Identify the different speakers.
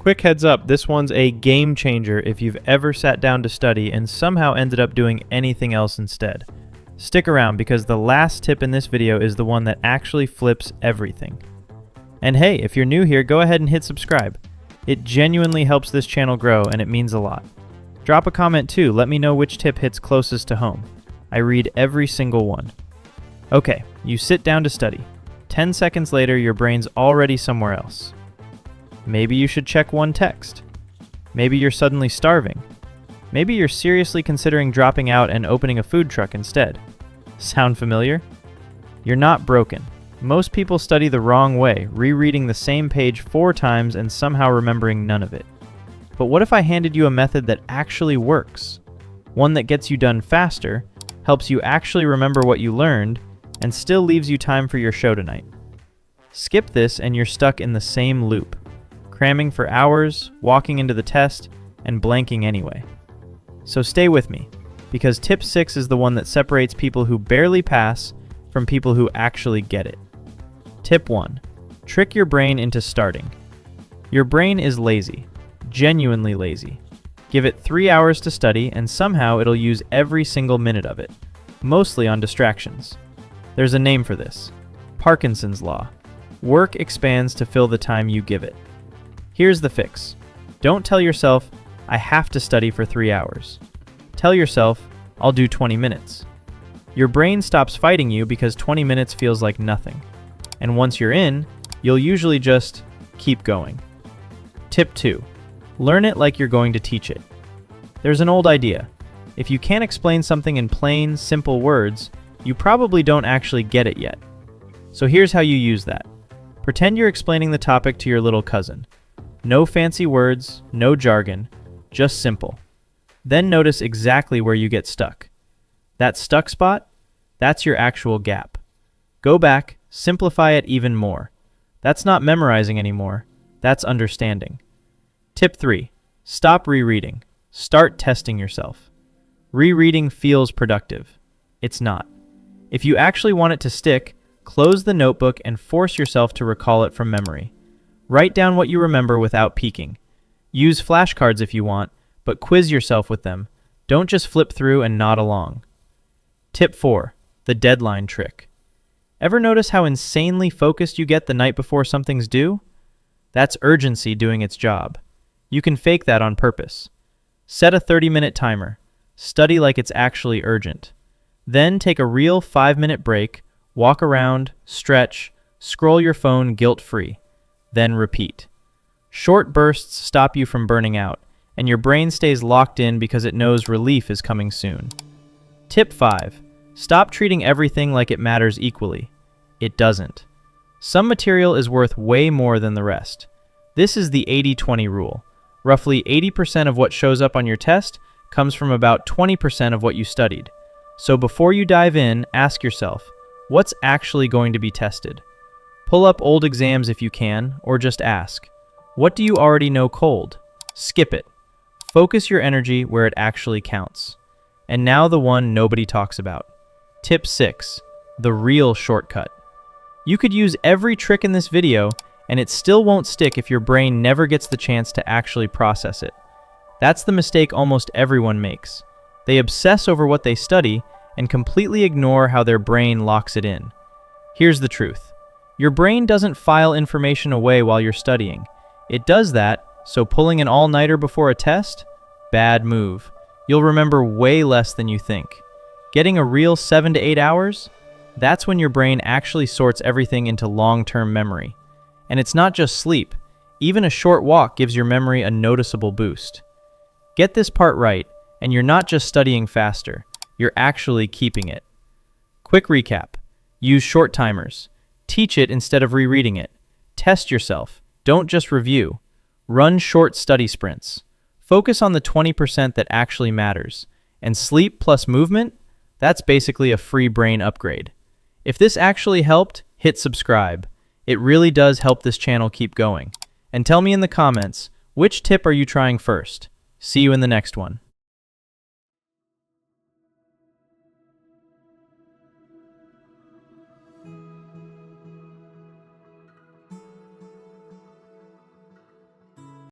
Speaker 1: Quick heads up, this one's a game changer if you've ever sat down to study and somehow ended up doing anything else instead. Stick around because the last tip in this video is the one that actually flips everything. And hey, if you're new here, go ahead and hit subscribe. It genuinely helps this channel grow and it means a lot. Drop a comment too, let me know which tip hits closest to home. I read every single one. Okay, you sit down to study. 10 seconds later, your brain's already somewhere else. Maybe you should check one text. Maybe you're suddenly starving. Maybe you're seriously considering dropping out and opening a food truck instead. Sound familiar? You're not broken. Most people study the wrong way, rereading the same page 4 times and somehow remembering none of it. But what if I handed you a method that actually works? One that gets you done faster, helps you actually remember what you learned, and still leaves you time for your show tonight. Skip this and you're stuck in the same loop. Cramming for hours, walking into the test, and blanking anyway. So stay with me, because tip 6 is the one that separates people who barely pass from people who actually get it. Tip 1. Trick your brain into starting. Your brain is lazy, genuinely lazy. Give it 3 hours to study and somehow it'll use every single minute of it, mostly on distractions. There's a name for this. Parkinson's law. Work expands to fill the time you give it. Here's the fix. Don't tell yourself, I have to study for 3 hours. Tell yourself, I'll do 20 minutes. Your brain stops fighting you because 20 minutes feels like nothing. And once you're in, you'll usually just keep going. Tip 2. Learn it like you're going to teach it. There's an old idea. If you can't explain something in plain, simple words, you probably don't actually get it yet. So here's how you use that. Pretend you're explaining the topic to your little cousin. No fancy words, no jargon, just simple. Then notice exactly where you get stuck. That stuck spot? That's your actual gap. Go back, simplify it even more. That's not memorizing anymore, that's understanding. Tip 3. Stop rereading. Start testing yourself. Rereading feels productive. It's not. If you actually want it to stick, close the notebook and force yourself to recall it from memory. Write down what you remember without peeking. Use flashcards if you want, but quiz yourself with them. Don't just flip through and nod along. Tip 4. The deadline trick. Ever notice how insanely focused you get the night before something's due? That's urgency doing its job. You can fake that on purpose. Set a 30-minute timer. Study like it's actually urgent. Then take a real 5-minute break, walk around, stretch, scroll your phone guilt-free. Then repeat. Short bursts stop you from burning out, and your brain stays locked in because it knows relief is coming soon. Tip 5. Stop treating everything like it matters equally. It doesn't. Some material is worth way more than the rest. This is the 80-20 rule. Roughly 80% of what shows up on your test comes from about 20% of what you studied. So before you dive in, ask yourself, what's actually going to be tested? Pull up old exams if you can, or just ask, what do you already know cold? Skip it. Focus your energy where it actually counts. And now the one nobody talks about. Tip 6. The real shortcut. You could use every trick in this video, and it still won't stick if your brain never gets the chance to actually process it. That's the mistake almost everyone makes. They obsess over what they study and completely ignore how their brain locks it in. Here's the truth. Your brain doesn't file information away while you're studying. It does that, so pulling an all-nighter before a test? Bad move. You'll remember way less than you think. Getting a real 7 to 8 hours? That's when your brain actually sorts everything into long-term memory. And it's not just sleep. Even a short walk gives your memory a noticeable boost. Get this part right, and you're not just studying faster. You're actually keeping it. Quick recap. Use short timers. Teach it instead of rereading it. Test yourself. Don't just review. Run short study sprints. Focus on the 20% that actually matters. And sleep plus movement? That's basically a free brain upgrade. If this actually helped, hit subscribe. It really does help this channel keep going. And tell me in the comments, which tip are you trying first? See you in the next one.